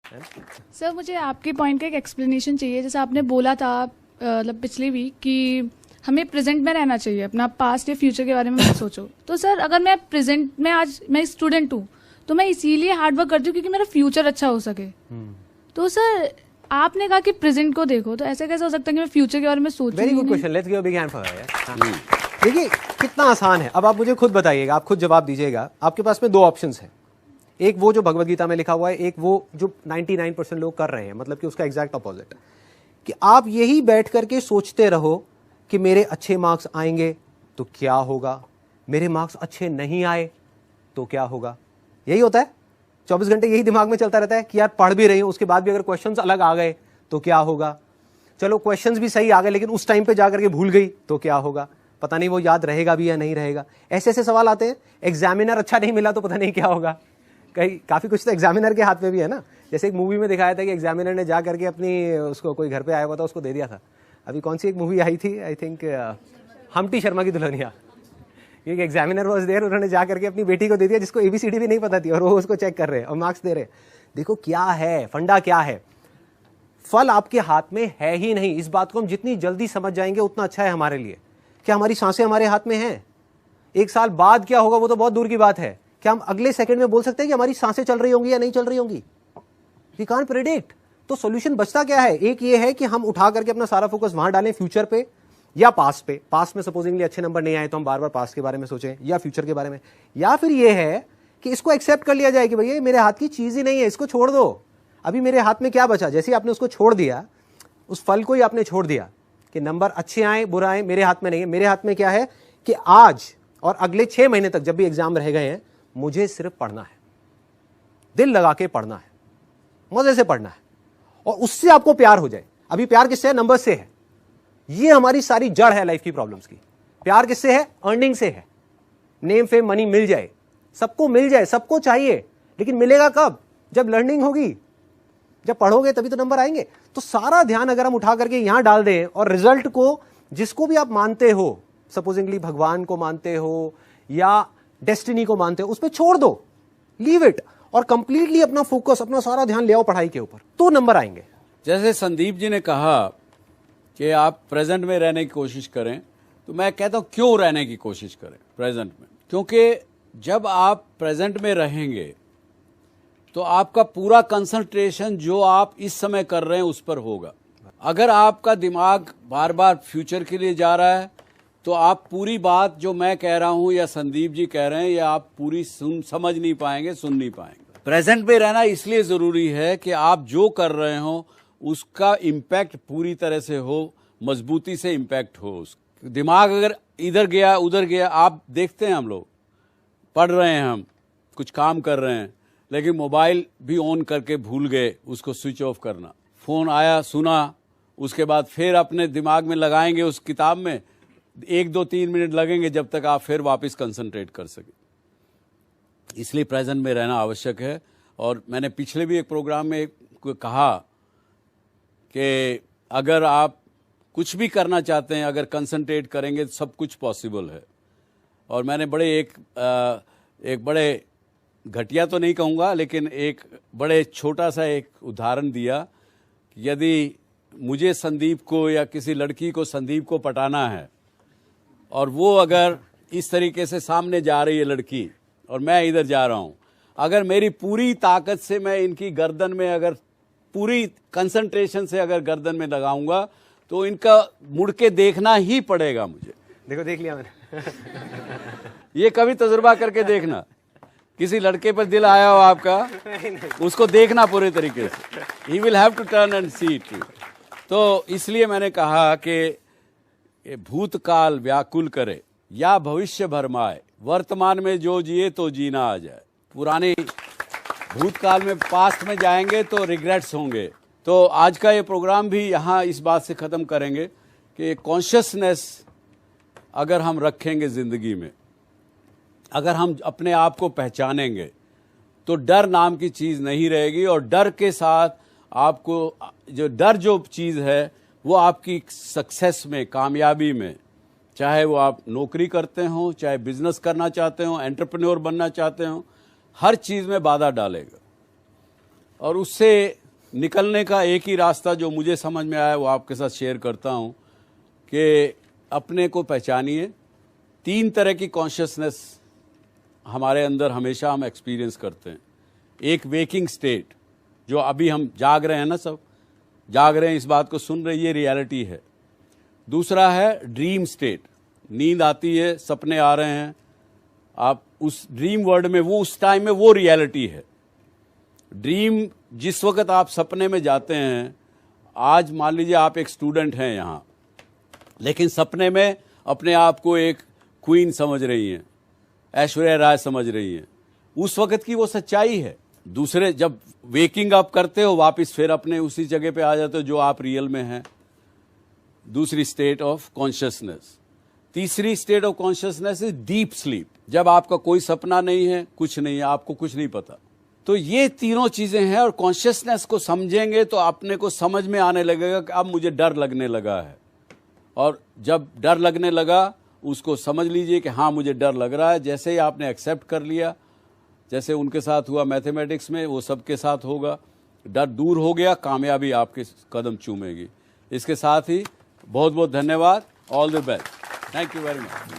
Sir मुझे आपके point का एक एक्सप्लेनेशन चाहिए। जैसे आपने बोला था मतलब पिछली वीक कि हमें प्रेजेंट में रहना चाहिए, अपना पास्ट या फ्यूचर के बारे में मत सोचो। तो सर अगर मैं प्रेजेंट में, आज मैं स्टूडेंट हूँ तो मैं इसीलिए हार्ड वर्क करती हूँ क्योंकि मेरा फ्यूचर अच्छा हो सके। तो सर आपने कहा कि प्रेजेंट को देखो, तो ऐसे कैसे हो सकता है कि मैं फ्यूचर के बारे में सोचूं? Very good question, let's give a big hand for her. देखिए कितना आसान है। अब आप मुझे खुद बताइएगा, आप खुद जवाब दीजिएगा। आपके पास में दो ऑप्शंस हैं, एक वो जो भगवत गीता में लिखा हुआ है, एक वो जो 99% लोग कर रहे हैं, मतलब कि उसका एग्जैक्ट अपोजिट, कि आप यही बैठ करके सोचते रहो कि मेरे अच्छे मार्क्स आएंगे तो क्या होगा, मेरे मार्क्स अच्छे नहीं आए तो क्या होगा। यही होता है, 24 घंटे यही दिमाग में चलता रहता है कि यार पढ़ भी रही हूं, उसके बाद भी अगर क्वेश्चंस अलग आ गए तो क्या होगा, चलो क्वेश्चंस भी सही आ गए लेकिन उस टाइम पे जाकर के भूल गई तो क्या होगा, पता नहीं वो याद रहेगा भी या नहीं रहेगा। ऐसे ऐसे सवाल आते हैं। एग्जामिनर अच्छा नहीं मिला तो पता नहीं क्या होगा। कहीं काफी कुछ तो एग्जामिनर के हाथ में भी है ना। जैसे एक मूवी में दिखाया था कि एग्जामिनर ने जा करके अपनी, उसको कोई घर पे आया हुआ था, उसको दे दिया था। अभी कौन सी एक मूवी आई थी, आई थिंक हम्टी शर्मा की दुल्हनिया, एक एग्जामिनर वाज देयर, उन्होंने जा करके अपनी बेटी को दे दिया जिसको एबीसीडी भी नहीं पता थी, और वो उसको चेक कर रहे हैं और मार्क्स दे रहे हैं। देखो क्या है फंडा, क्या है, फल आपके हाथ में है ही नहीं। इस बात को हम जितनी जल्दी समझ जाएंगे उतना अच्छा है हमारे लिए। क्या हमारी सांसें हमारे हाथ में हैं? एक साल बाद क्या होगा वो तो बहुत दूर की बात है। क्या हम अगले सेकंड में बोल सकते हैं कि हमारी सांसें चल रही होंगी या नहीं चल रही होंगी? We can't predict. तो सॉल्यूशन बचता क्या है? एक ये है कि हम उठा करके अपना सारा फोकस वहां डालें, फ्यूचर पे या पास्ट पे। पास्ट में सपोजिंगली अच्छे नंबर नहीं आए तो हम बार बार पास्ट के बारे में सोचें या फ्यूचर के बारे में। या फिर ये है कि इसको एक्सेप्ट कर लिया जाए कि भैया मेरे हाथ की चीज ही नहीं है, इसको छोड़ दो। अभी मेरे हाथ में क्या बचा? जैसे आपने उसको छोड़ दिया, उस फल को ही आपने छोड़ दिया कि नंबर अच्छे आए बुरा आए मेरे हाथ में नहीं है। मेरे हाथ में क्या है कि आज और अगले 6 महीने तक जब भी एग्जाम रह गए हैं, मुझे सिर्फ पढ़ना है, दिल लगा के पढ़ना है, मजे से पढ़ना है, और उससे आपको प्यार हो जाए। अभी प्यार किससे है? नंबर से है। ये हमारी सारी जड़ है लाइफ की प्रॉब्लम्स की। प्यार किससे है? अर्निंग से है। नेम फेम मनी मिल जाए, सबको मिल जाए, सबको चाहिए, लेकिन मिलेगा कब? जब लर्निंग होगी, जब पढ़ोगे तभी तो नंबर आएंगे। तो सारा ध्यान अगर हम उठा करके यहां डाल दें और रिजल्ट को, जिसको भी आप मानते हो, सपोजिंगली भगवान को मानते हो या डेस्टिनी को मानते हो, उस पर छोड़ दो, लीव इट, और कंप्लीटली अपना फोकस, अपना सारा ध्यान ले आओ पढ़ाई के ऊपर, तो नंबर आएंगे। जैसे संदीप जी ने कहा कि आप प्रेजेंट में रहने की कोशिश करें, तो मैं कहता हूं क्यों रहने की कोशिश करें प्रेजेंट में? क्योंकि जब आप प्रेजेंट में रहेंगे तो आपका पूरा कंसंट्रेशन जो आप इस समय कर रहे हैं उस पर होगा। अगर आपका दिमाग बार बार फ्यूचर के लिए जा रहा है तो आप पूरी बात जो मैं कह रहा हूं या संदीप जी कह रहे हैं या आप पूरी समझ नहीं पाएंगे, सुन नहीं पाएंगे। प्रेजेंट में रहना इसलिए जरूरी है कि आप जो कर रहे हो उसका इम्पैक्ट पूरी तरह से हो, मजबूती से इम्पैक्ट हो। दिमाग अगर इधर गया उधर गया, आप देखते हैं हम लोग पढ़ रहे हैं, हम कुछ काम कर रहे हैं, लेकिन मोबाइल भी ऑन करके भूल गए उसको स्विच ऑफ करना। फोन आया, सुना, उसके बाद फिर अपने दिमाग में लगाएंगे उस किताब में, 1 2 3 मिनट लगेंगे जब तक आप फिर वापस कंसंट्रेट कर सके। इसलिए प्रेजेंट में रहना आवश्यक है। और मैंने पिछले भी एक प्रोग्राम में कहा कि अगर आप कुछ भी करना चाहते हैं, अगर कंसंट्रेट करेंगे तो सब कुछ पॉसिबल है। और मैंने एक बड़े घटिया तो नहीं कहूँगा, लेकिन एक बड़े छोटा सा एक उदाहरण दिया। यदि मुझे संदीप को या किसी लड़की को संदीप को पटाना है और वो अगर इस तरीके से सामने जा रही है लड़की और मैं इधर जा रहा हूं, अगर मेरी पूरी ताकत से मैं इनकी गर्दन में, अगर पूरी कंसंट्रेशन से अगर गर्दन में लगाऊंगा तो इनका मुड़ के देखना ही पड़ेगा मुझे। देखो, देख लिया मैंने। ये कभी तजुर्बा करके देखना, किसी लड़के पर दिल आया हो आपका, उसको देखना पूरे तरीके से, he will have to turn and see it. तो इसलिए मैंने कहा कि भूतकाल व्याकुल करे या भविष्य भरमाए, वर्तमान में जो जिए तो जीना आ जाए। पुराने भूतकाल में, पास्ट में जाएंगे तो रिग्रेट्स होंगे। तो आज का ये प्रोग्राम भी यहाँ इस बात से ख़त्म करेंगे कि कॉन्शियसनेस अगर हम रखेंगे ज़िंदगी में, अगर हम अपने आप को पहचानेंगे तो डर नाम की चीज़ नहीं रहेगी। और डर के साथ आपको जो चीज़ है वो आपकी सक्सेस में, कामयाबी में, चाहे वो आप नौकरी करते हो, चाहे बिजनेस करना चाहते हो, एंटरप्रेन्योर बनना चाहते हो, हर चीज़ में बाधा डालेगा। और उससे निकलने का एक ही रास्ता जो मुझे समझ में आया वो आपके साथ शेयर करता हूं कि अपने को पहचानिए। 3 तरह की कॉन्शियसनेस हमारे अंदर हमेशा हम एक्सपीरियंस करते हैं। एक वेकिंग स्टेट, जो अभी हम जाग रहे हैं ना, सब जाग रहे हैं, इस बात को सुन रहे, ये रियलिटी है। दूसरा है ड्रीम स्टेट, नींद आती है, सपने आ रहे हैं, आप उस ड्रीम वर्ल्ड में, वो उस टाइम में वो रियलिटी है। ड्रीम, जिस वक्त आप सपने में जाते हैं, आज मान लीजिए आप एक स्टूडेंट हैं यहाँ, लेकिन सपने में अपने आप को एक क्वीन समझ रही हैं, ऐश्वर्या राय समझ रही हैं, उस वक्त की वो सच्चाई है। दूसरे, जब वेकिंग अप करते हो वापस फिर अपने उसी जगह पे आ जाते हो जो आप रियल में हैं। दूसरी स्टेट ऑफ कॉन्शियसनेस। तीसरी state of consciousness is deep sleep, जब आपका कोई सपना नहीं है, कुछ नहीं है, आपको कुछ नहीं पता। तो ये तीनों चीजें हैं, और कॉन्शियसनेस को समझेंगे तो अपने को समझ में आने लगेगा कि अब मुझे डर लगने लगा है, और जब डर लगने लगा उसको समझ लीजिए कि हाँ मुझे डर लग रहा है। जैसे ही आपने एक्सेप्ट कर लिया, जैसे उनके साथ हुआ मैथमेटिक्स में, वो सबके साथ होगा, डर दूर हो गया, कामयाबी आपके कदम चूमेगी। इसके साथ ही बहुत बहुत धन्यवाद, all the best, thank you very much.